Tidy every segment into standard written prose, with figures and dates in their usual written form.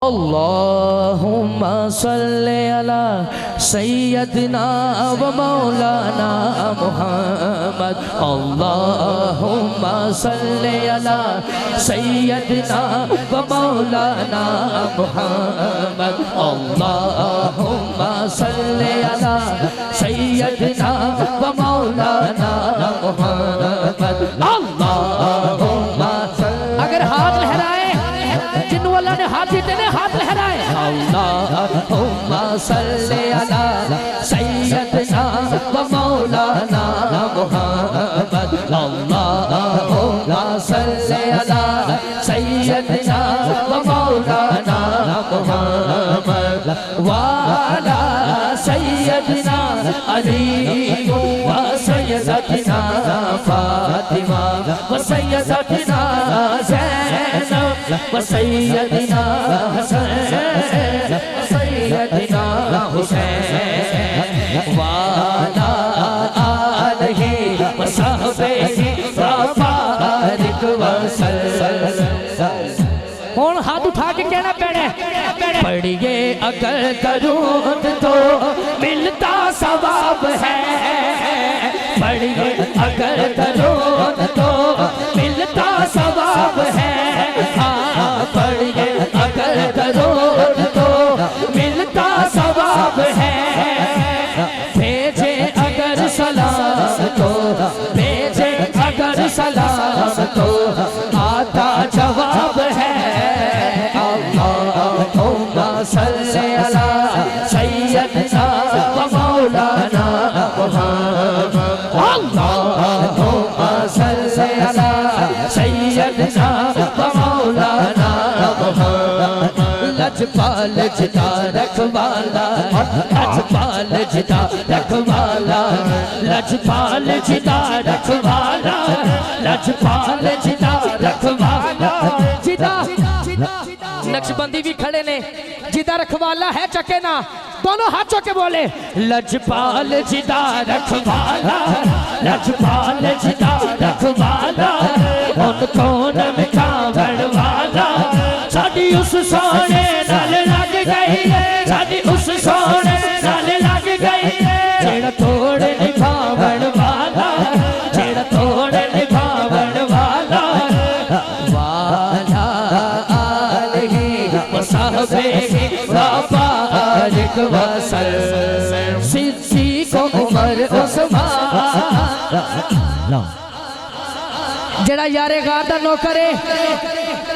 अल्लाहुम्मा सल्ले अला सय्यदना व मौलाना मुहम्मद। अल्लाहुम्मा सल्ले अला सय्यदना व मौलाना मुहम्मद। अल्लाहुम्मा सल्ले अला सय्यदना व मौलाना मुहम्मद। अल्लाहुम्मा अगर हाथ लहराए जिन्हों अल्लाह ने हाथ दिए ने हाथ लहराए। अल्लाहुम्मा सल्ले अला सय्यदना व मौलाना मुहम्मद। अल्लाहुम्मा सल्ले अला सय्यदना व मौलाना मुहम्मद व अला सय्यदना अली व सय्यदना फातिमा व सय्यदना ज़ैनब व सय्यदना हसन व सय्यदना हुसैन व अला आलिहि व सहबिहि व बारिक व सल्लम। हुण हाथ उठा के कहना पैना पढ़िए अगर दरूद तो मिलता सवाब है। पढ़िए अगर दरूद तो मिलता सवाब है। पढ़िए अगर दरूद तो मिलता सवाब है। भेजे अगर सलाम तो भेजे अगर सलाम तो आता जवाब है। अल्लाहुम्मा सल्ले अला सय्यदना व मौलाना मुहम्मद। अल्लाहुम्मा सल्ले अला सय्यदना व मौलाना मुहम्मद। लजपाल जिता रखवाला लजपाल जिता रखवाला लजपाल जिता रखवाला लजपाल जिता रखवाला। जिता नक्शबंदी भी खड़े ने जिदा रखवाला है चके ना दोनों हाथों के बोले लजपाल जिदा रखवाला लजपाल जिदा रखवाला। उन कौन में कावड़ वाला साडी उस सोने नाल लग गई है। साडी उस सोने नाल लग गई है। जेड़ा तोड़ निभावण वाला जेड़ा तोड़ निभावण वाला वाला आलिहि व सहबिहि व बारिक व सल्लम। सिद्दीक़ उमर उस्मान जेड़ा यारे गार दा नौकर है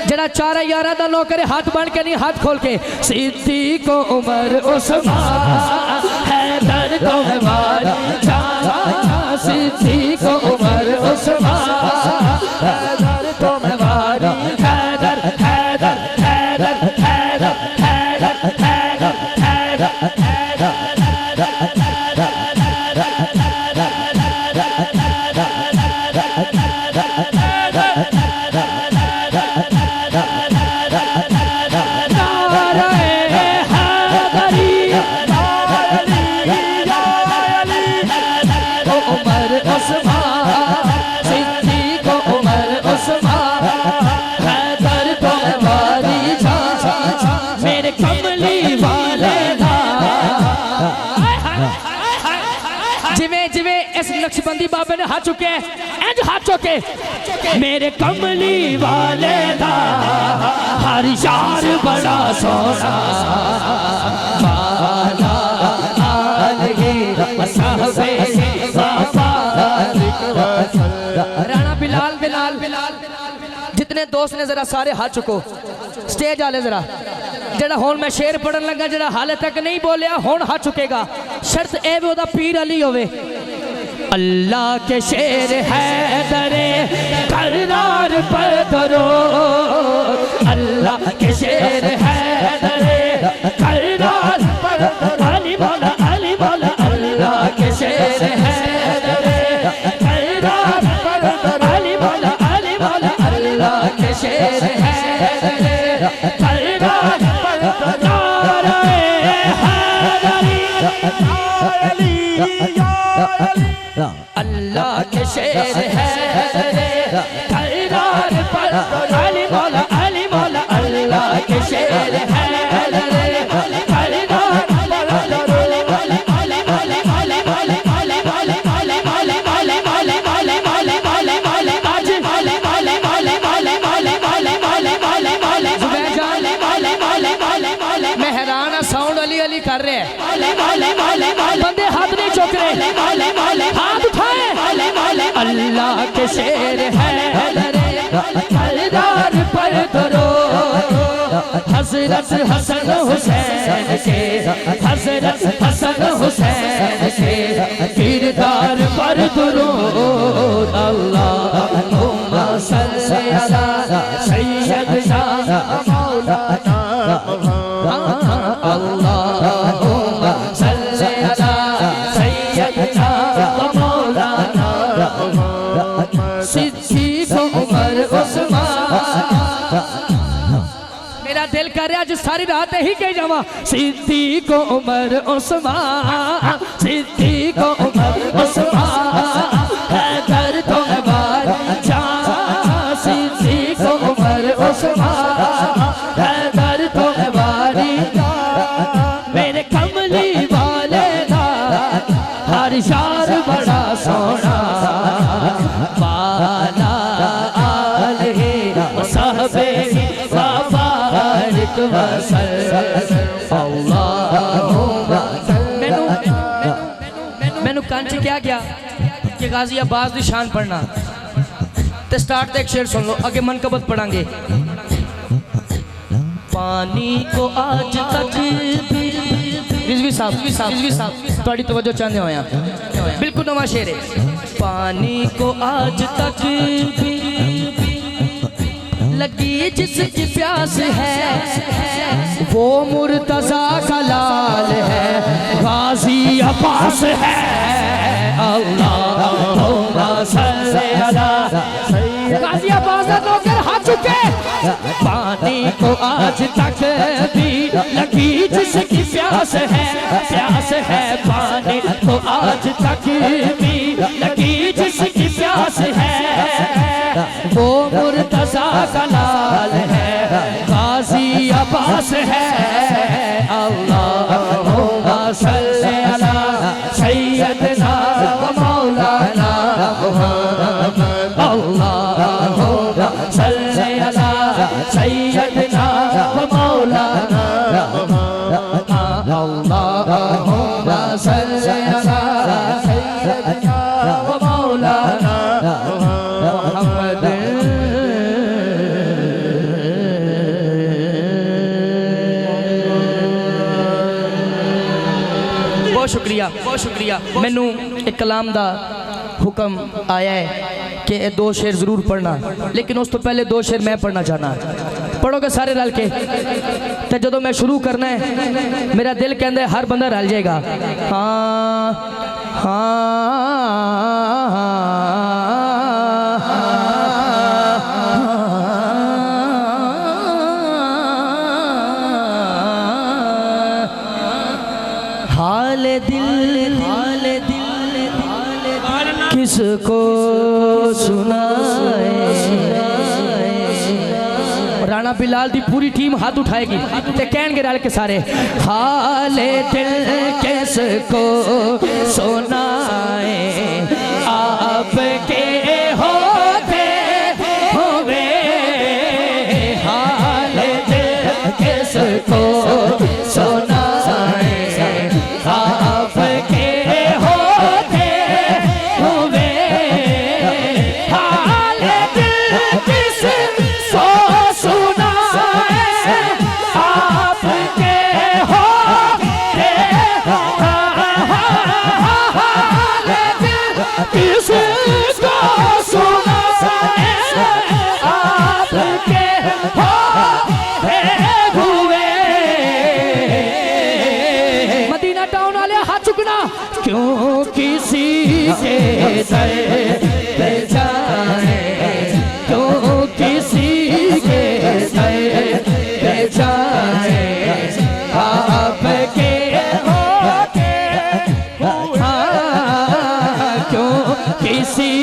जेड़ा चारा यारा दा नौकर है। हाथ बन के नहीं हाथ खोल के सिद्दीक़ उमर उस्मान हैदर तो हमारी जान। सिद्दीक़ उमर उस्मान हैदर तो हमारी हैदर हैदर हैदर हैदर हैदर हैदर हैदर नक्शबंदी बाबे ने हाथ चुके इंज हाथ चुके मेरे कमली वाले दा हर यार बड़ा सोना वाला आलिहि व सहबिहि व बारिक व सल्लम। राणा बिलाल बिलाल बिलाल जितने दोस्त ने जरा सारे हाथ चुको स्टेज आले जरा जेड़ा हुण मैं शेर पढ़न लगा जेड़ा हाले तक नहीं बोलिया हुण हाथ चुकेगा। शर्त ए वे ओदा पीर अली होवे। अल्लाह के शेर हैदरे करनार पर दरो अल्लाह के शेर हैदरे करनार पर अली मौला अल्लाह के शेर हैदरे करनार पर अली मौला अल्लाह के शेर हैदरे करनार पर नारे हैदरी अल्लाह के शेर है करनार पर अली मौला अल्लाह के शेर है। कर रहे हैं, बंदे हाथ नहीं चुक रहे, हाथ उठाए। अल्लाह के शेर है हलदार पर करो, हजरत हसन हुसैन के, हजरत हसन हुसैन के किरदार पर दुरूद। अल्लाहुम्मा सल्ली अला सय्यदना मौलाना, अल्लाहुम्मा सल्ली अला सय्यदना मौलाना, सिद्दीक़ उमर उस्मान। मेरा दिल कर रहा जो सारी रात यही कह जावा, सिद्दीक़ उमर उस्मान, सिद्दीक़ उमर उस्मान, हैदर तो हमारी जान, सिद्दीक़ उमर उस्मान, हैदर तो हमारी जान। मेरे कमली वाले दा हर शार बड़ा सोना, वाला आले सहबे मैनू कान च क्या गया कि गाजी अब्बास की शान पढ़ना, तो स्टार्ट एक शेर सुन लो, आगे मनकबत पढ़ांगे। पानी को आज तक रिजवी साहब थोड़ी तवज्जो चाहते हो, बिल्कुल नवा शेर है। पानी को आज तक लगी जिसकी प्यास है, वो मुर्तजा का लाल है, गाजी अब्बास है। अल्लाहुम्मा सल्ली अला गाजी अब्बास नौकर हाथ चुके। पानी को आज तक भी लगी जिसकी प्यास है, प्यास है। पानी को आज तक भी लगी जिसकी प्यास है, वो मुर्तजा का लाल है, गाजी अब्बास है। अल्लाहुम्मा सल्ली अला सय्यदना व मौलाना मुहम्मद, अल्लाहुम्मा सल्ली अला सय्यदना व मौलाना मुहम्मद, अल्लाहुम्मा सल्ली अला सय्यदना व मौलाना मुहम्मद। बहुत शुक्रिया। मैनू एक कलाम दा हुक्म आया है कि ये दो शेर जरूर पढ़ना, लेकिन उस तो पहले दो शेर मैं पढ़ना चाहना। पढ़ोगे सारे रल के? तो जो मैं शुरू करना है, मेरा दिल कहता है हर बंदा रल जाएगा। हाँ हाले दिल किसको सुनाए। राणा बिलाल दी पूरी टीम हाथ उठाएगी ते कहणगे रल के सारे, हाले दिल किसको सुनाए, आपके होते हुए। हाले दिल किसको सुनाए, आपके होते हुए। हाले दिल किसको सुनाए, आपके होते। हाले दिल किसको सुनाए, आपके होते हुए। मदीना टाउन वाले हाथ चुकना। क्यों किसी के दर पे जाए, क्यों किसी के दर पे जाए, आपके होते हुए। क्यों किसी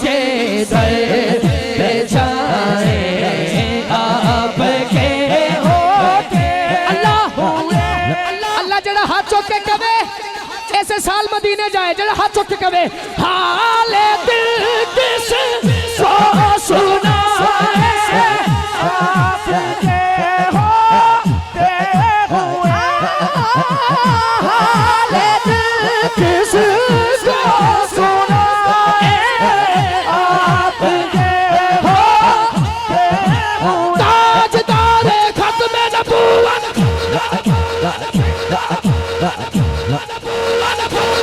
के दर पे जाए, आपके होते। अल्लाह जड़ा हाथ चौक के कवे ऐसे साल मदीने जाए, जड़ा हाथ चौक के कवे, हाले दिल किसको सुनाए, आपके होते हुए।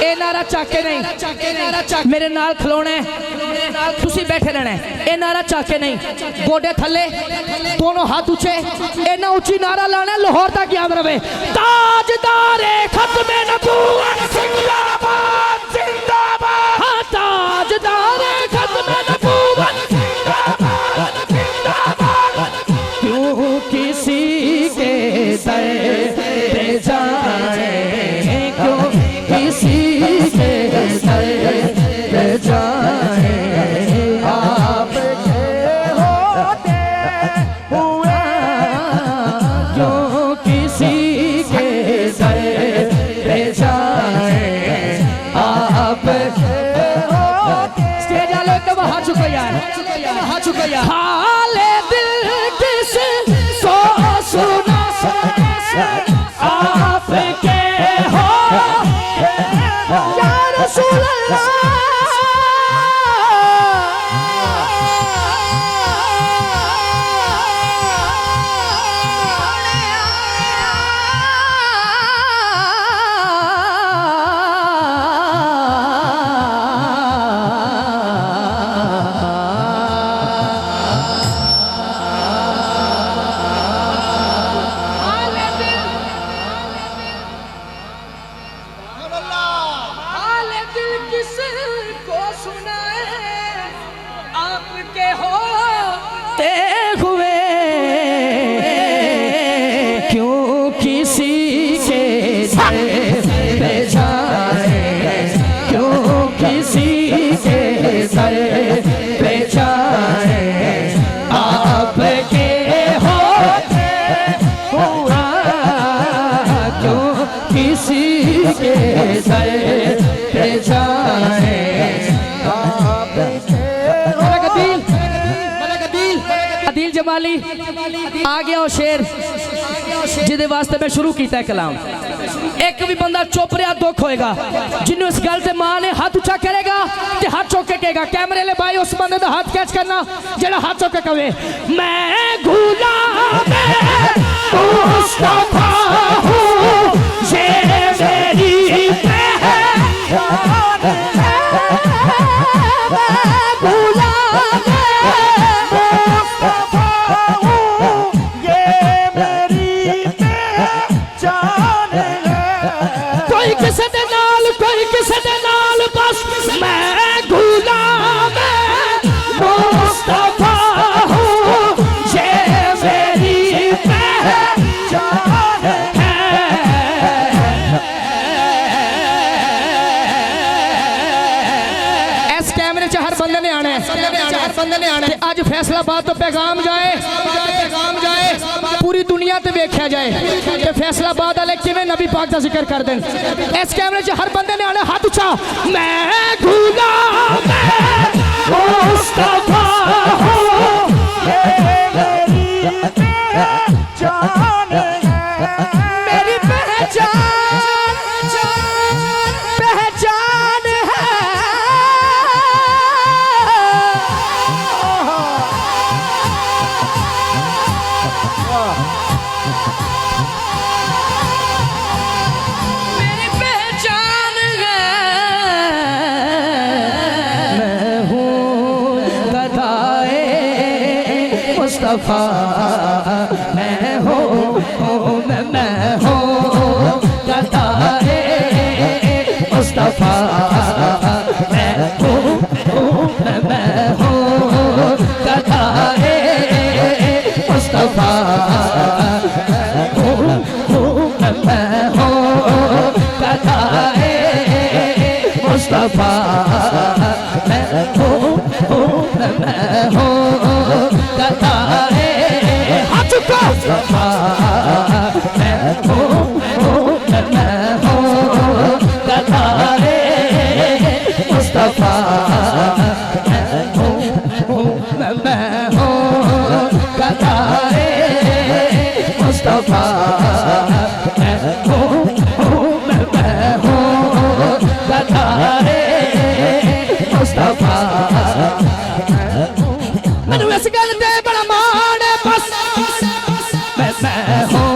ए नारा चाके नहीं, मेरे नाल खलोना है, तुसी बैठे रहना है। ए नारा चाके नहीं, गोडे थले, दोनों हाथ ऊंचे, इन्ना उची नारा लाना है लाहौर तक याद रहे। ताजदारे खत्मे नबूवत जिंदाबाद जिंदाबाद, हाँ ताजदारे खत्मे नबूवत जिंदाबाद जिंदाबाद। क्यों किसी के दर पे जाए, क्यों किसी के दर पे जाए, आपके होते हुए क्यों किसी के दर पे जाए, आपके होते। स्टेज वाले तो वहाँ चुको यार, वहाँ चुको यार। हाले दिल किस को सुना आपके हो या रसूल अल्लाह। आ गया वो शेर जिदे वास्ते मैं शुरू किया कलाम। एक भी बंदा चुप रहा दुख होएगा, जिन्होंने इस गल से मां ने हाथ उचा करेगा ते हाथ चौक के कहेगा। कैमरे ले भाई उस बंदे का हाथ कैच करना जेड़ा हाथ चौक के कहे मैं गुलाम मुस्तफा हूं, ये मेरी पहचान है, मैं गुलाम मुस्तफा हूं, ये मेरी पहचान है। कोई किसी दे नाल, कोई किसी दे नाल, बस मैं गुलाम मुस्तफा हूं, ये मेरी पहचान है। इस कैमरे च हर बंदे ने आना है, हर बंदे ने आना है। आज फैसलाबाद तो पैगाम जाए, पैगाम जाए, पूरी दुनिया ते वेख्या जाए कि फैसलाबाद वाले किवें नबी पाक दा जिक्र कर देन। इस कैमरे च हर बंदे ने आना हाथ उठा, मैं गुलाम मुस्तफा हूं, ये मेरी पहचान है, मेरी पहचान पहचान है। मेरी पहचान है, मैं हूँ गदाए मुस्तफा, मैं हूँ मैं हूँ गदाए मुस्तफा, मैं हूँ गदाए मुस्तफा, मुस्तफा, मैं हूँ गदाए हाथ चुका मुस्तफा, मैं हूँ गदाए मुस्तफा, मैं हूँ गदाए मुस्तफा, मैं हूँ गदाए मुस्तफा। मैनू इस गल ते बड़ा मान है, बस मैं हूँ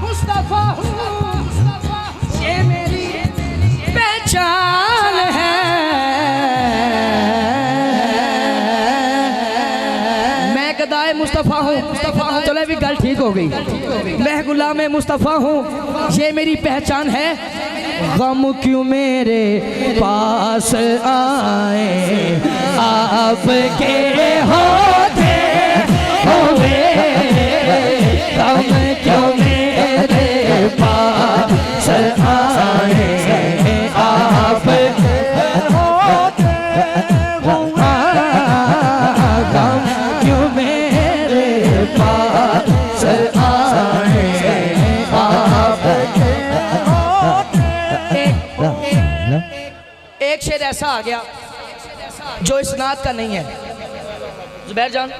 मुस्तफा ये मेरी पहचान है। मैं गदाए मुस्तफा हूँ। चलो भी गल ठीक हो गई। मैं गुलाम मुस्तफा हूँ, ये मेरी पहचान है। गम क्यों मेरे पास आए आपके होते हुए, गम क्यों मेरे पास आए आपके होते हुए, गम क्यों मेरे पास आए आपके। एक शेर ऐसा आ गया जो इस नात का नहीं है। जुबैर जान,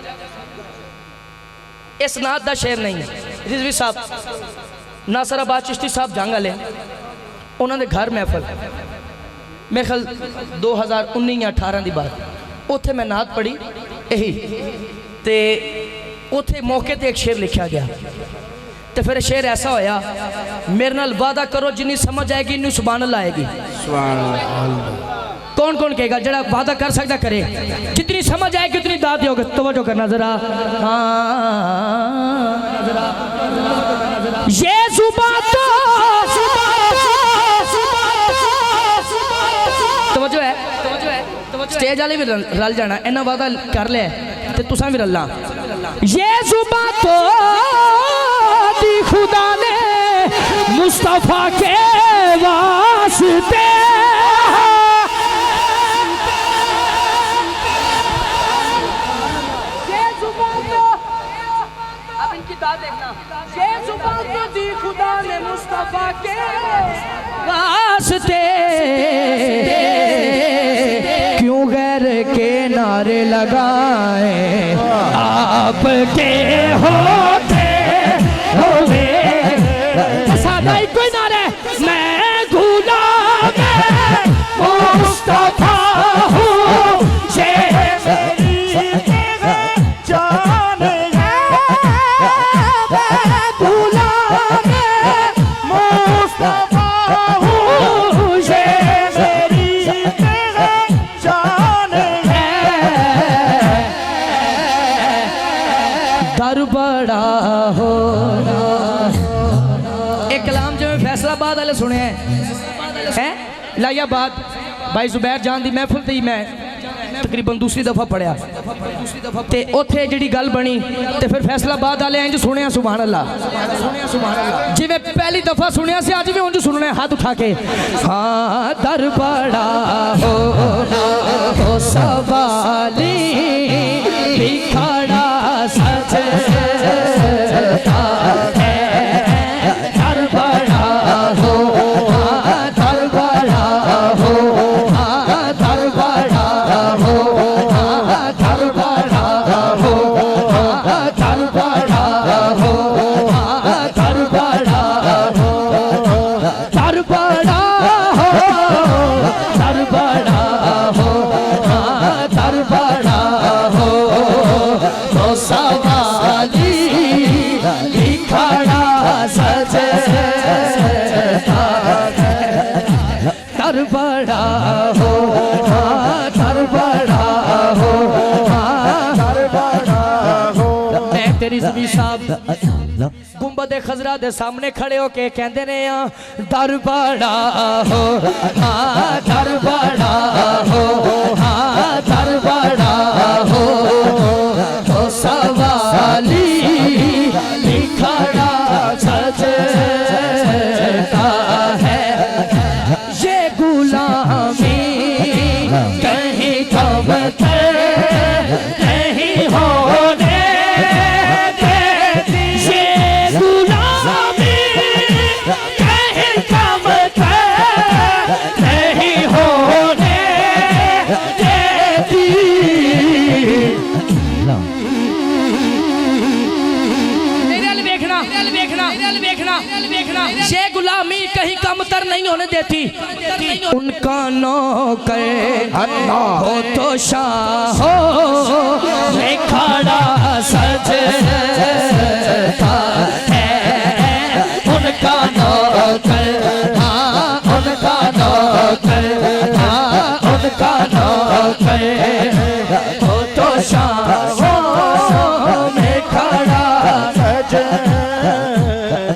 इस नात का शेर नहीं है। रिजवी साहब नासराबाद चिश्ती साहब जंग वाले, उन्होंने घर महफल मेरे ख्याल 2019 या 18 की बात, उत्थे मैं नात पढ़ी यही, तो उत्थे मौके ते एक शेर लिखा गया। तो फिर शेर ऐसा होया, मेरे नाल वादा करो जिन्नी समझ आएगी इन्नू सुभान अल्लाह आएगी। कौन कौन कहेगा? जरा वादा कर सकता करे। जितनी समझ आएगी उतनी दाद दोगे। तवज्जो करना जरा। ये जुबान तो तवज्जो है, स्टेज वाले भी रल जाना। इन्ना वादा कर ले ते तुसां भी रलना। ये जुबान तो खुदा ने मुस्तफा के वास्ते, ये जुबान तो, अब इनकी दाद देखना, ये जुबान तो दी खुदा ने मुस्तफा के वास्ते, क्यों गैर के नारे लगाए आपके होते हुए। सादा ही कोई नारे, मैं गुलाम मुस्तफा हूँ, ये मेरी जान है। मैं गुलाम मुस्तफा हूँ, ये मेरी जान है। दर बड़ा हो एक कलाम जो मैं फैसलाबाद वाले सुने हैं, लायाबाद भाई जुबैर जान दी महफिल थी, मैं तकरीबन दूसरी दफ़ा पढ़िया ते उत्थे जिहड़ी गल बनी ते फिर फैसलाबाद वाले इंज सुनिया सुभान अल्लाह, जिवें पहली दफ़ा सुनिया से अज भी उंज सुनना हाथ उठा के। हाँ दर बड़ा हो सवाली बिखड़ा सजता है, दर बड़ा हो, दर बड़ा हो, दर बड़ा हो, दर बड़ा हो, दर बड़ा हो, दर बड़ा हो, दर बड़ा हो, दर बड़ा हो, दर बड़ा हो, तो सवाली बिखड़ा सजता है, दर बड़ा हो, दर बड़ा हो, दर बड़ा हो। तेरी ज़मीन साहब गुंबद खजरा दे सामने खड़े हो के कहते ने दर बड़ा हो, दर बड़ा हो, दर बड़ा हो, तो सवाली बिखड़ा सजता है, ये गुलामी कहीं कब नहीं होने देती, ये गुलामी कहीं कब नहीं होने गुलामी कहीं कमतर नहीं होने देती। उनका नौकर हो तो शाह में खड़ा सजता है। उनका नौकर उनका नौकर उनका नौकर हो तो शाह में खड़ा सजता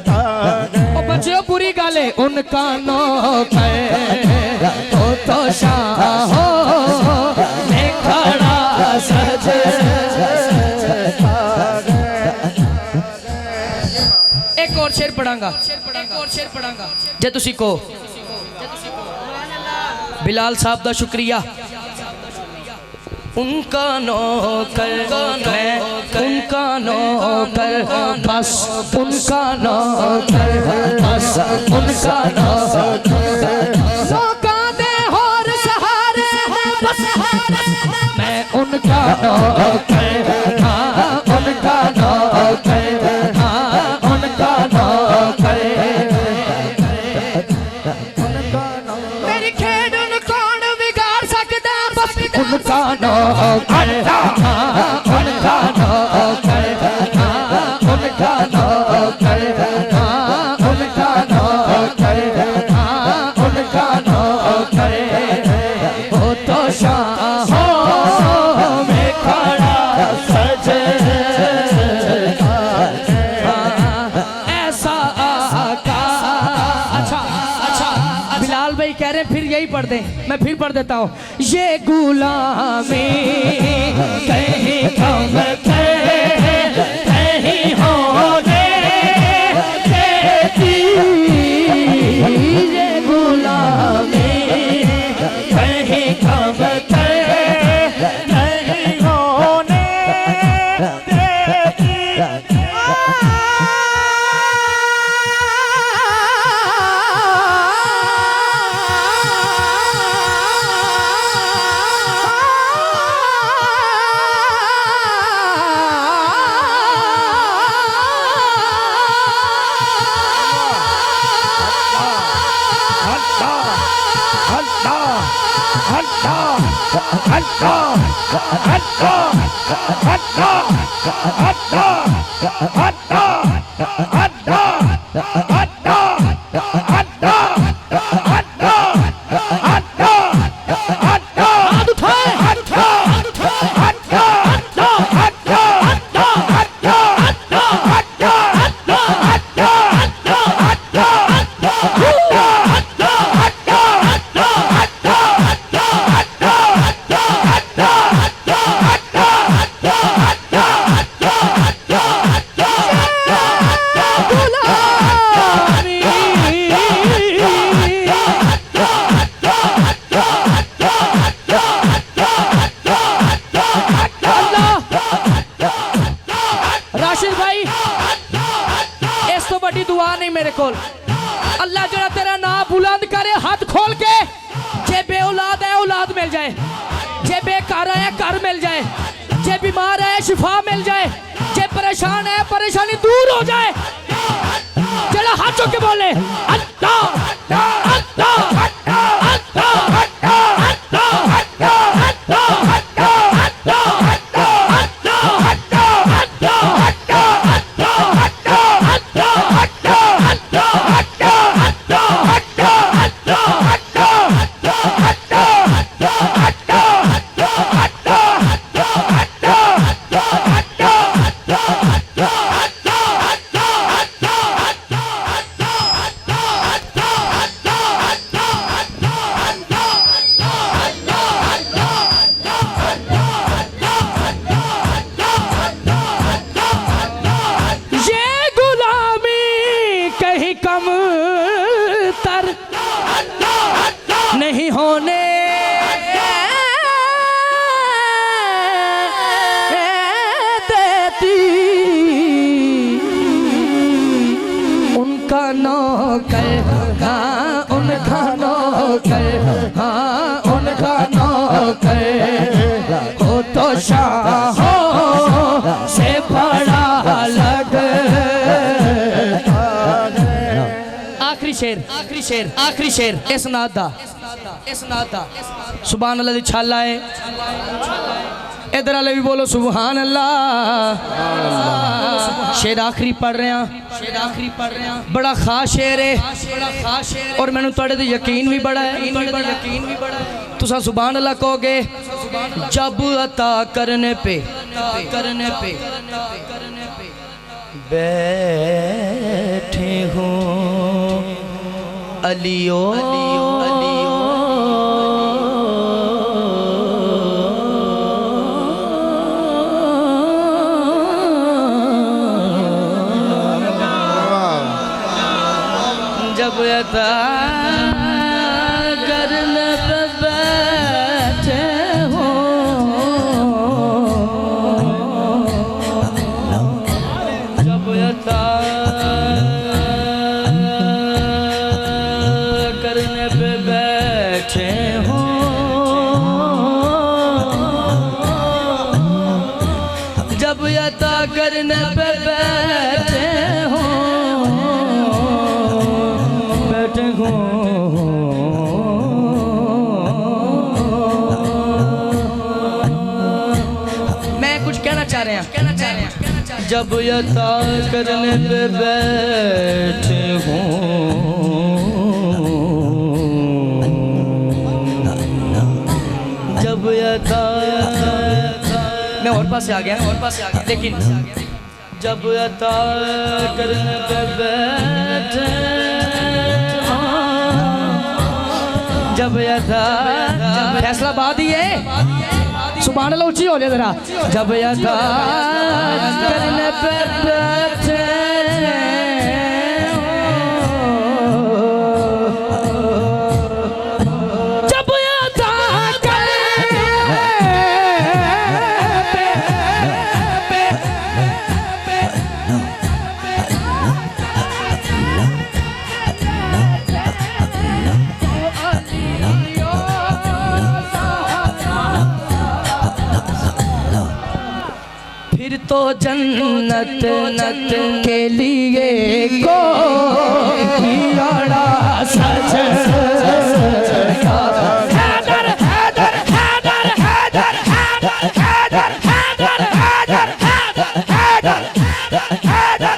है। बच्चों पूरी गाले उनका नौकर हो तो शाह में खड़ा सजता है। एक और शेर पढ़ांगा, जे तुसी को बिलाल साहब दा शुक्रिया। उनका नौकर मैं उनका नौकर बस उनका नौकर बस उनका नौकर मौका दे और सहारे बस मैं उनका नौकर उनका नौकर उनका नौकर मेरी खेड कौन बिगाड़ सकता बस उनका नौकर उनका नौकर उनका नौकर उनका नौकर उनका नौकर हो तो शाह में खड़ा सजता ऐसा आका। अच्छा अच्छा बिलाल भाई कह रहे हैं फिर यही पढ़ दें, मैं फिर पढ़ देता हूँ। ये गुलामी कहीं कम कहीं होने देती। ये गुलामी कहीं कम कहीं होने देती। अल्लाह जरा तेरा नाम बुलंद करे हाथ खोल के। जे बे औलाद है औलाद मिल जाए, जे बेकार है घर मिल जाए, जे बीमार है शिफा मिल जाए, जे परेशान है परेशानी दूर हो जाए। जरा हाथ चुक के बोले अल्लाह अल्लाह नहीं होने देती। उनका नौकर हाँ उनका नौकर हाँ उनका नौकर हो तो शाहों से बड़ा अलग। आखिरी शेर शेर इस नात दा सुभान अल्लाह दी छाला है। इधर वाले भी बोलो सुभान अल्लाह। शेर आखिरी पढ़ रहे हैं, बड़ा खास शेर है और मैनू तुहाडे ते यकीन भी बड़ा है। तुसा सुभान अल्लाह कहोगे जब अता करने पे बैठे हो अलियो जब अता करने पे बैठे हो जब अता करने पे बैठे हो जब अता करने पे बैठे हो मैं कुछ कहना चाह रहे हैं जब अता करने पे बैठे हो जब अता मैं और पास से आ गया लेकिन जब अता करने पे बैठे जब अता फैसला बाद ही है सुभान अल्लाह ऊंची हो जाए जरा जब अता करने पे बैठे जब अता फिर तो जन्नत के लिए कोई अड़ा सच हैदर हैदर हैदर हैदर हैदर हैदर हैदर हैदर हैदर हैदर हैदर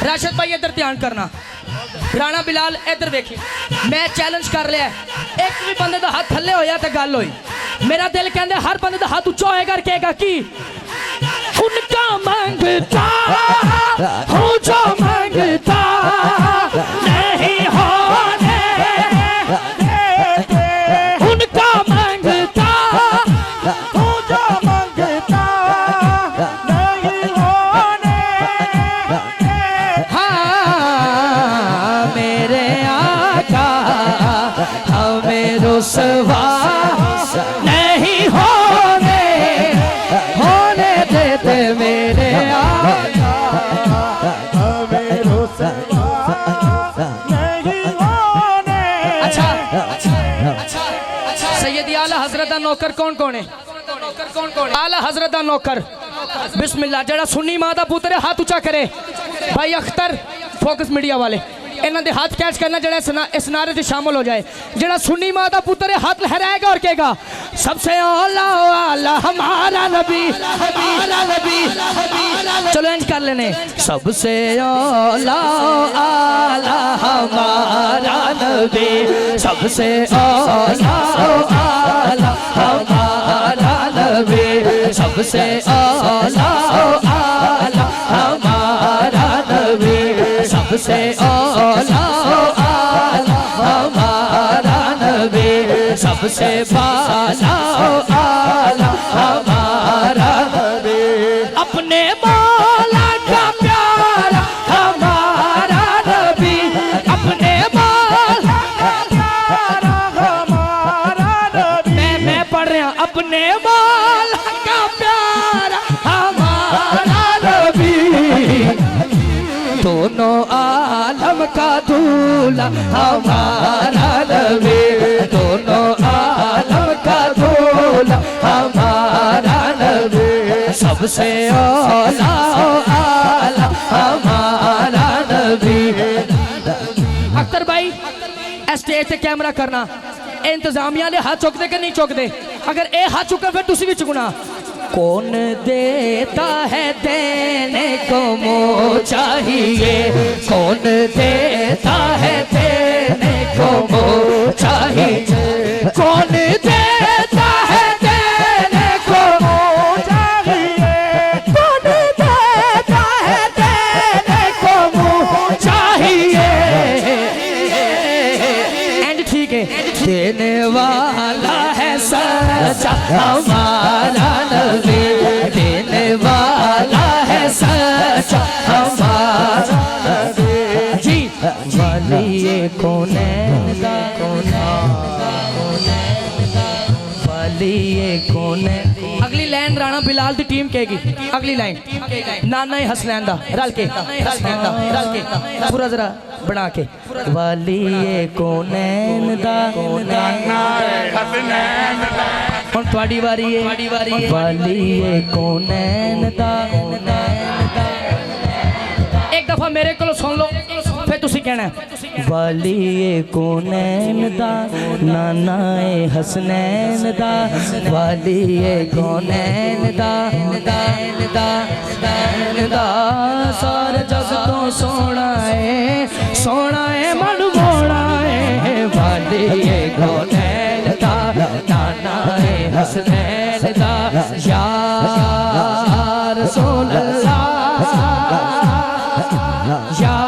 राशिद भाई इधर ध्यान करना राणा बिलाल इधर देखिए मैं चैलेंज कर लिया एक भी बंदे का हाथ थले होया तो गल होई मेरा दिल कहंदा हर बंदे का हाथ उच्चा होएगा कहेगा कि उनका मांगता हूँ जो मांगता नहीं होने देते उनका मांगता हूँ जो मांगता नहीं होने हाँ मेरे आका हमें रुसवा नहीं होने देते मेरे आका हमें रुसवा नहीं होने। अच्छा सैयदी आला हजरत दा नौकर कौन कौन है आला हजरत दा नौकर बिस्मिल्लाह जड़ा सुन्नी मां दा पुत्र है हाथ ऊंचा करे भाई अख्तर फोकस मीडिया वाले इन्हां दे हाथ कैच करना जड़ा इस नारे से शामिल हो जाए जड़ा सुन्नी मां दा पुत्र है हाथ लहराएगा और कहेगा सबसे आला आला हमारा नबी चलो इंज कर लेने सबसे आला आला हमारा नबी सबसे आला आला हमारा नबी सबसे आला आला हमारा नबी सबसे आला आला हमारा नबी सबसे बाला आला हमारा नबी, अपने मौला का प्यारा हमारा नबी, अपने मौला का प्यारा हमारा नबी। मैं पढ़ रहा अपने मौला का प्यारा हमारा नबी, दोनों आलम का दूल्हा हमारा नबी, दोनों आलम का दूल्हा हमारा नबी, सबसे औला आला हमारा नबी। अख्तर भाई स्टेज पे कैमरा करना, इंतजामिया ने हाथ चुकते कि नहीं चुकते? अगर ए हाथ चुका फिर तुसी भी चुकना। कौन देता है देने को मुँह चाहिए, कौन देता है देने को मुँह चाहिए, कौन देता है देने को मुँह चाहिए, कौन देता है देने को मुँह चाहिए। एंड ठीक है, देने वाला है सच्चा हमारा नबी, देने वाला है सच्चा हमारा नबी जी। वालिए कौनैन दा वालिए कौनैन। अगली लाइन राणा बिलाल दी टीम कहेगी, अगली लाइन नाना हसनैन दा रल के पूरा जरा बना के। वालिए कौनैन दा नाना हसनैन दा, हुण तुहाडी वारी है, वालिए कौनैन दा। एक दफा मेरे को सुन लो फिर तुसी कहना है। वालिए कौनैन दा नाना हसनैन दा, वालिए कौनैन दा सारे जग तो सोना है मन मोड़ा है। वालिए कौनैन दा नाना हसनैन दा, या रसूल अल्लाह या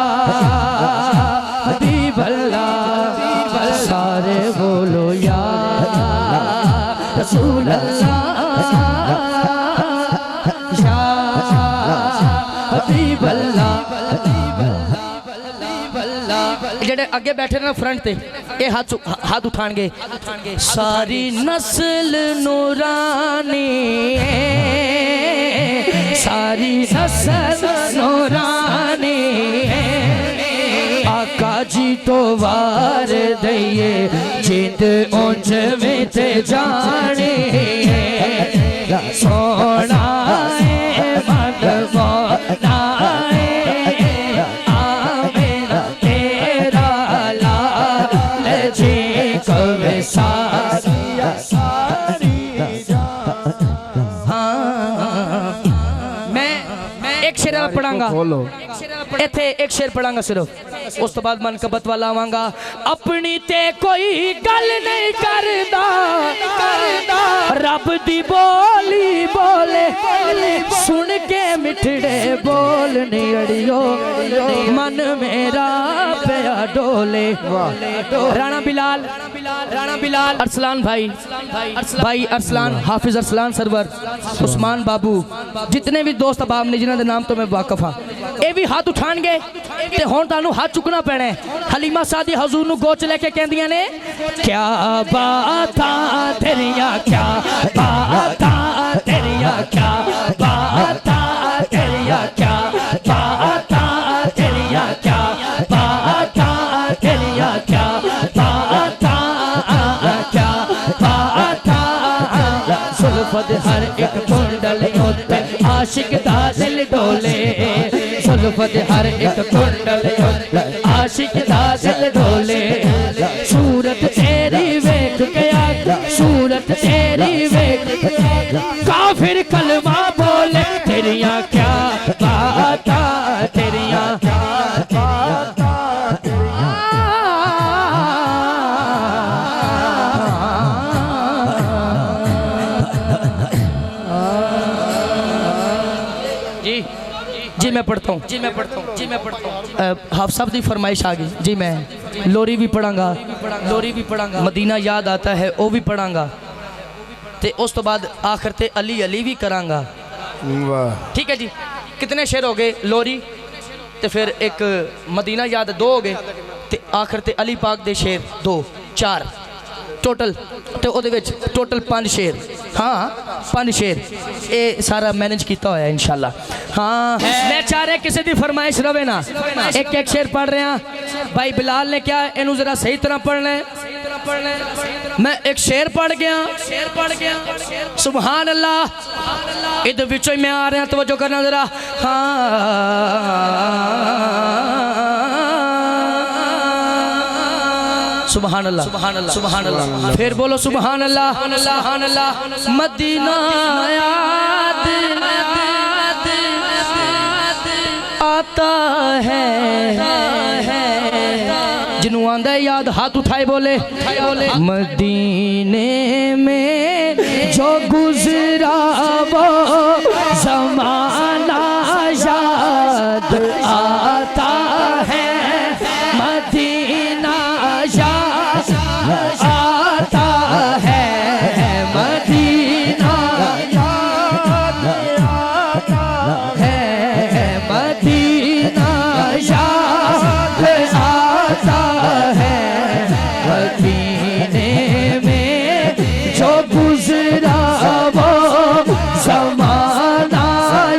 हबीब अल्लाह, सारे बोलो या रसूल अल्लाह या हबीब अल्लाह। जेड़े अगे बैठे ना फ्रंट ते ये हाथ उठाएंगे। सारी नस्ल नूरानी, सारी नस्ल नूरानी, आका जी तो वार दइए जिंद उंज में ते जाने, सोना है मद मौला पढ़ांगा इथे एक शेर पढ़ांगा सिर्फ, उस तो बाद मनकबत वाला आवांगा। अपनी ते कोई गल नहीं करदा, रब दी बोली बोले सुन के मिठड़े बोल नहीं अड़ियो, मन मेरा पिया डोले। राणा बिलाल अरसलान भाई अरसलान हाफिज अरसलान सरवर उस्मान बाबू, जितने भी दोस्त अबाब ने जिन्होंने नाम तो मैं वाकफ हाँ, ये भी हाथ उठाएंगे ते हुण तानू हाथ चुकना पैना है। हलीमा सादी हजूर नू गोच लेके कहंदियां ने, क्या बातां तेरियां क्या बातां तेरियां क्या बातां तेरियां क्या बातां तेरियां क्या बातां तेरियां क्या सुल्फत हर एक कुंडल उत्ते आशिक दा दिल डोले, सुल्फत हर एक कुंडल उत्ते आशिक दा दिल डोले। सूरत तेरी वेख गया, सूरत तेरी वेख काफिर कलमा बोले, तेरियां क्या बातां तेरियां क्या बातां जी मैं पढ़ता हूँ। हाफ साहब की फरमाइश आ गई जी, मैं लोरी भी पढ़ांगा, मदीना याद आता है वो भी पढ़ांगा। ते उस तो बाद आखिर ते अली अली भी करांगा। वाह ठीक है जी। कितने शेर हो गए? लोरी ते फिर एक मदीना याद 2 हो गए ते आखिर ते अली पाक दे शेर 2 4 टोटल ते ओदे विच टोटल 5 शेर। हाँ 5 शेर ये सारा मैनेज किया होया इंशाल्लाह। हाँ मैं चाह रहा किसी की फरमाइश रवे ना, एक एक शेर पढ़ रहे हैं। भाई बिलाल ने क्या इनू जरा सही तरह पढ़ना है। मैं एक शेर पढ़ गया सुभान अल्लाह। इधर विचों मैं आ रहा तवज्जो करना जरा। हाँ सुभान अल्लाह सुभान अल्लाह सुभान अल्लाह। फिर बोलो सुभान अल्लाह सुभान अल्लाह। मदीना याद आता है, जिन्हों आंदा है याद हाथ उठाए बोले मदीने में जो गुजरा वो ज़माना याद आता है। मदीना याद आता है, मदीना याद आता है, मदीना याद आता है। मदीने में जो गुजरा वो ज़माना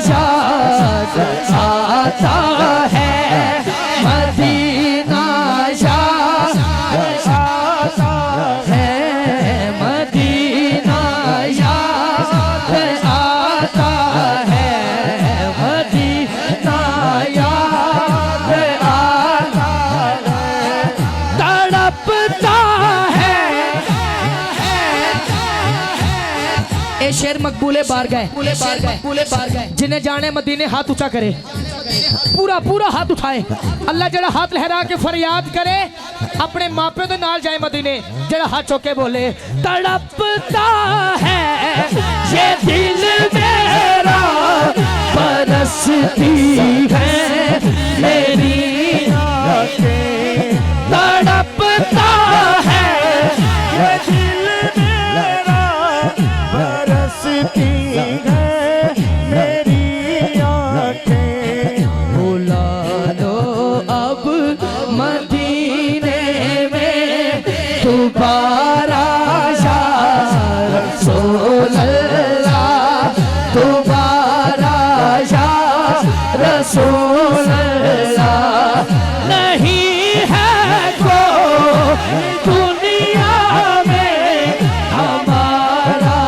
याद आता है। मदीना याद आता है, मदीना याद आता है, मदीना याद आता है। तड़पता है ये शेर मकबूले बार गए। जिन्हें जाने मदीने हाथ ऊंचा करे, पूरा पूरा हाथ उठाए। अल्लाह जरा हाथ लहरा के फरियाद करे अपने मापियों के नाल जाए मदीने। जरा हाथ चौके बोले तड़पता है ये दिल मेरा, बरसती है मेरी आंखें। तड़पता है ये दिल मेरा, बरसती है मेरी आंखें। बुला लो अब मदीने में दोबारा या रसूल अल्लाह, दोबारा या रसूल अल्लाह। नहीं है कोई दुनिया में हमारा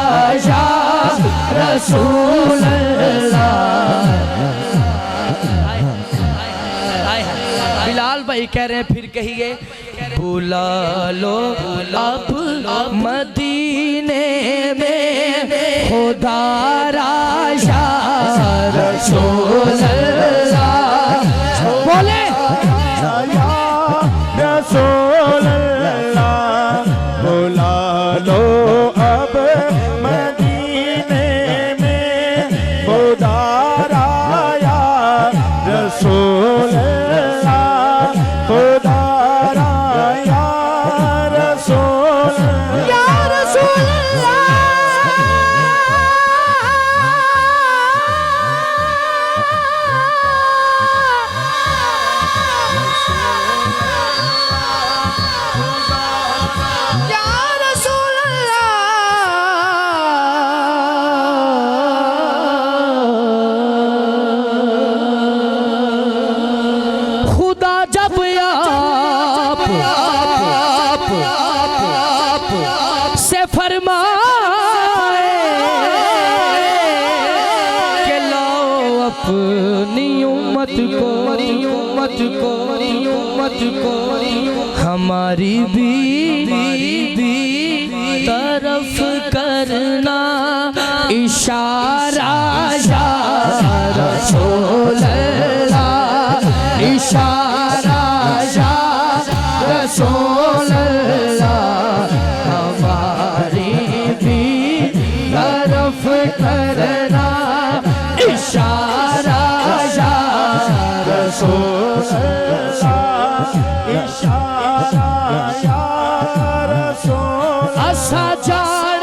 या रसूल अल्लाह। बिलाल भाई कह रहे हैं फिर कहिए बुला लो अब मदीने में खुदा राजा रसूल अल्लाह। बोले रसूल अल्लाह। बुला लो अब मदीने में खुदा राया रसूल अल्लाह, खुदा राया रसूल या रसूल हमारी भी तरफ करना इशारा या रसूल अल्लाह, इशारा या रसूल अल्लाह। हमारी भी तरफ करना इशारा या रसूल अल्लाह, इशारा या रसूल। असा जान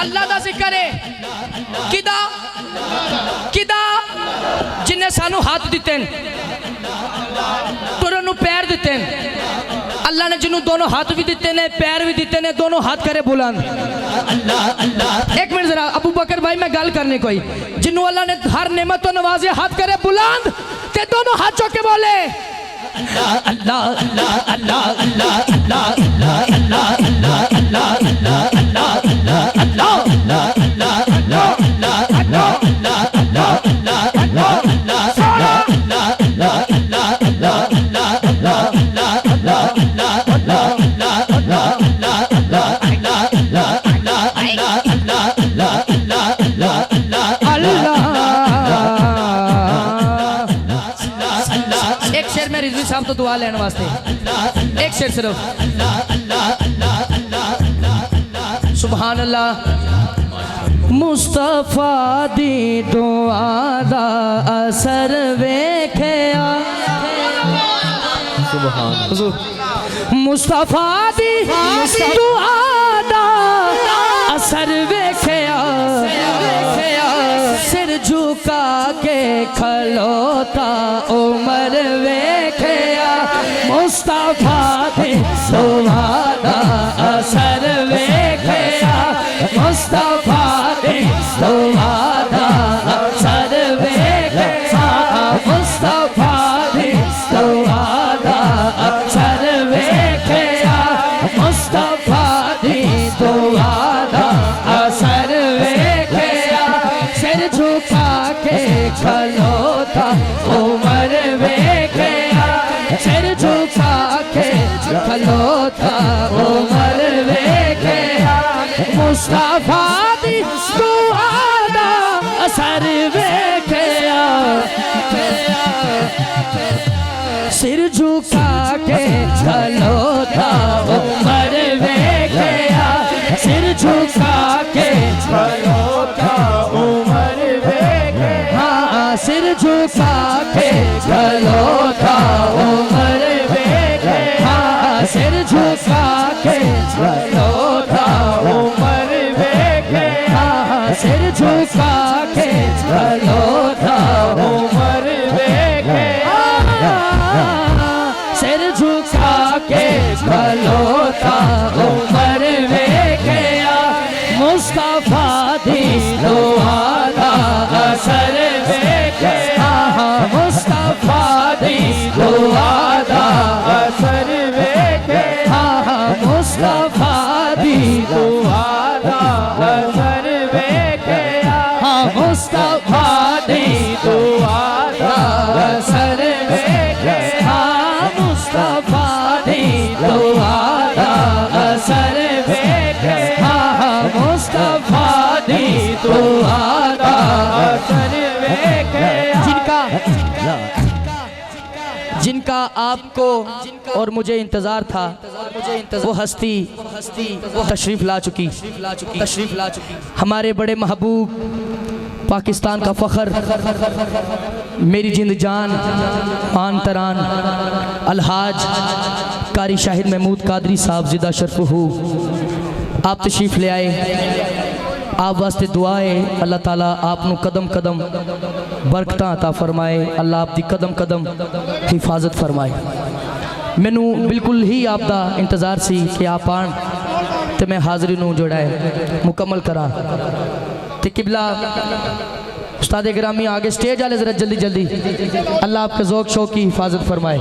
अल्लाह दा जिक्र है किदा किदा जिन्हें सानू हाथ दिते तुरन नू पैर दिते अल्लाह ने जिन्हों दोनों हाथ भी दिते ने पैर भी दिते ने दोनों हाथ करे बुलंद। एक मिनट जरा अबू बकर भाई मैं गल करने कोई जिन्हों अल्लाह ने हर नेमत तो नवाजे हाथ करे बुलंद ते दोनों हाथ चौक के बोले अल्लाह अल्लाह अल्लाह अल्लाह अल्लाह अल्लाह अल्लाह अल्लाह अल्लाह अल्लाह अल्लाह एक शेर में रिजवी साहब तो दुआ लेने वास्ते एक शेर सिर्फ सुभान अल्लाह मुस्तफा दी दुआ दा असर वेख्या सुभान मुस्तफा दी दुआ दा असर वेख्या सिर झुका के खलोता उमर वेख्या मुस्तफा दी दुआ दा असर वेख्या मुस्तफा दी दुआ दा असर वेख्या मुस्तफा दी दुआ दा असर वेख्या मुस्तफा दी दुआ दा असर वेख्या सिर झुका के खलोता उमर वेख्या सिर झुका के खलोता उमर वेख्या मुस्तफा दी दुआ दा असर वेख्या सिर झुका के खलोता उमर वेख्या सिर झुका के खलोता उमर वेख्या सिर झुका के खलोता उमर वेख्या सिर झुका के खलोता उमर वेख्या सिर झुका के खलोता उमर वेख्या सिर झुका के खलोता उमर वेख्या मुस्तफा दी दुआ दा असर वेख्या मुस्तफा दी दुआ दा असर वेख्या मुस्तफा दी दुआ दा असर वेख्या मुस्तफा दी दुआ दा असर वेख्या मुस्तफा दी दुआ दा असर वेख्या मुस्तफा दी दुआ दा असर वेख्या जिनका आपको और मुझे इंतजार था वो हस्ती वो तशरीफ ला चुकी हमारे बड़े महबूब पाकिस्तान का फ़ख्र मेरी जिंद जान आन तरान अलहाज कारी शाहिद महमूद कादरी साहब ज़िदा शर्फ़हू आप तशरीफ़ ले आए आप वास्ते दुआ है अल्लाह ताला आपनू कदम कदम बरकतां अता फरमाए अल्लाह आपकी कदम कदम हिफाजत फरमाए मैनू बिल्कुल ही आपका इंतज़ार सी कि आप आन तो मैं हाज़री नू जोड़ा है मुकम्मल करा ते किबला उस्ताद गिरामी आगे स्टेज वाले जरा जल्दी जल्दी अल्लाह आपके ज़ौक़ शौक़ की हिफाजत फरमाए।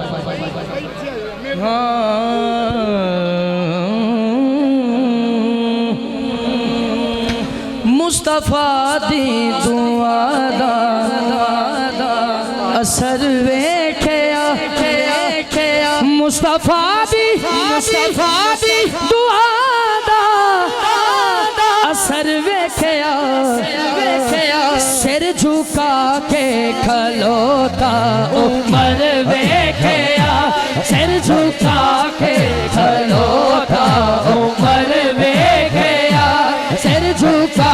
मुस्तफा दी दुआ दा असर वेख्या मुस्तफा दी दुआ दा असर वेख्या सिर झुका के खलोता उमर वेख्या सिर झुका के खलोता उमर वेख्या सिर झुका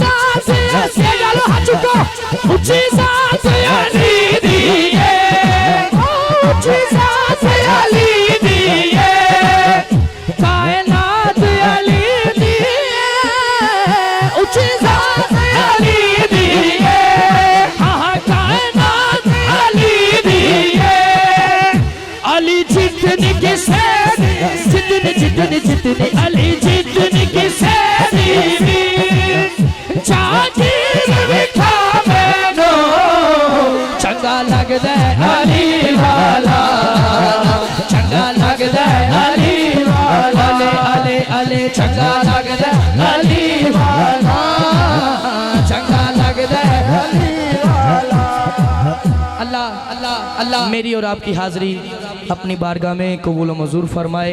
जात से गलो हचको ऊंची जात अली दिए ऊंची जात अली दिए कायनात अली दिए ऊंची जात अली दिए हाँ कायनात अली दिए अली जितनी किसे जितनी अली जितनी किसे जागीर बिठा मैनो चंगा लगदा अली वाला चंगा लगदा अली वाला अले अले चंगा लगदा अली वाला चंगा लगदा अली वाला। अल्लाह अल्लाह अल्लाह मेरी और आपकी हाज़री अपनी बारगाह में कबूल व मंजूर फरमाए।